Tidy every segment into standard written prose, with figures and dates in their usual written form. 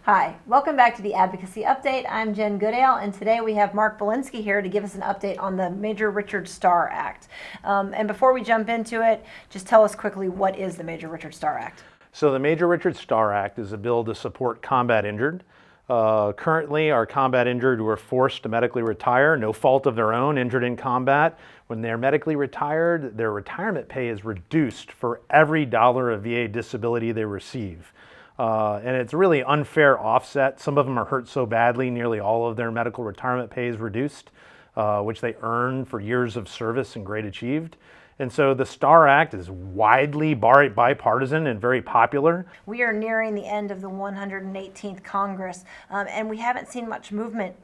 Hi, welcome back to the Advocacy Update. I'm Jen Goodale, and today we have Mark Belinsky here to give us an update on the Major Richard Starr Act. And before we jump into it, just tell us quickly, what is the Major Richard Starr Act? So the Major Richard Starr Act is a bill to support combat injured. Currently, our combat injured who are forced to medically retire, no fault of their own, injured in combat. When they're medically retired, their retirement pay is reduced for every dollar of VA disability they receive. And it's a really unfair offset. Some of them are hurt so badly, nearly all of their medical retirement pay is reduced, which they earn for years of service and great achieved. And so the Starr Act is widely bipartisan and very popular. We are nearing the end of the 118th Congress, and we haven't seen much movement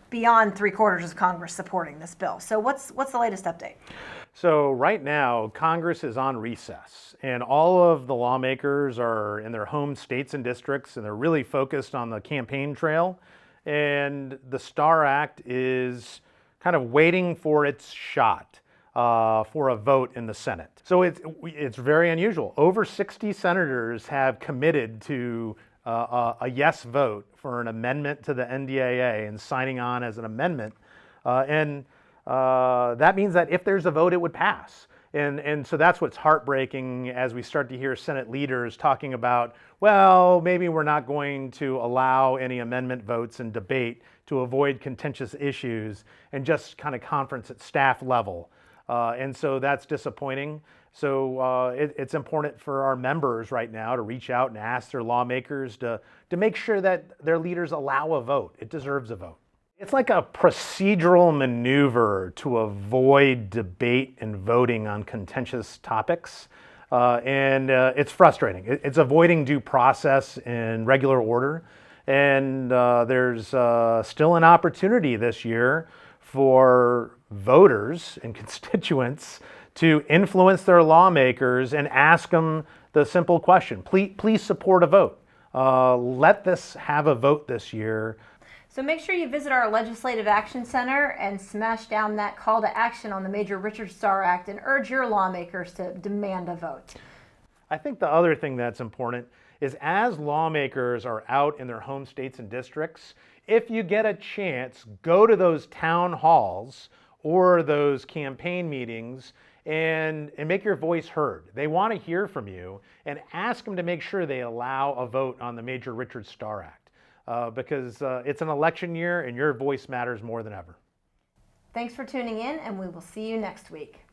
beyond 3/4 of Congress supporting this bill. So what's the latest update? So right now, Congress is on recess, and all of the lawmakers are in their home states and districts, and they're really focused on the campaign trail. And the Starr Act is kind of waiting for its shot for a vote in the Senate. So it's very unusual. Over 60 senators have committed to a yes vote for an amendment to the NDAA and signing on as an amendment. That means that if there's a vote, it would pass. And so that's what's heartbreaking as we start to hear Senate leaders talking about, well, maybe we're not going to allow any amendment votes and debate to avoid contentious issues and just kind of conference at staff level. And so that's disappointing. So it's important for our members right now to reach out and ask their lawmakers to make sure that their leaders allow a vote. It deserves a vote. It's like a procedural maneuver to avoid debate and voting on contentious topics. And it's frustrating. It's avoiding due process and regular order. And there's still an opportunity this year for voters and constituents to influence their lawmakers and ask them the simple question, please support a vote. Let this have a vote this year. So make sure you visit our Legislative Action Center and smash down that call to action on the Major Richard Starr Act and urge your lawmakers to demand a vote. I think the other thing that's important is as lawmakers are out in their home states and districts, if you get a chance, go to those town halls or those campaign meetings and make your voice heard. They want to hear from you, and ask them to make sure they allow a vote on the Major Richard Starr Act. Because it's an election year and your voice matters more than ever. Thanks for tuning in, and we will see you next week.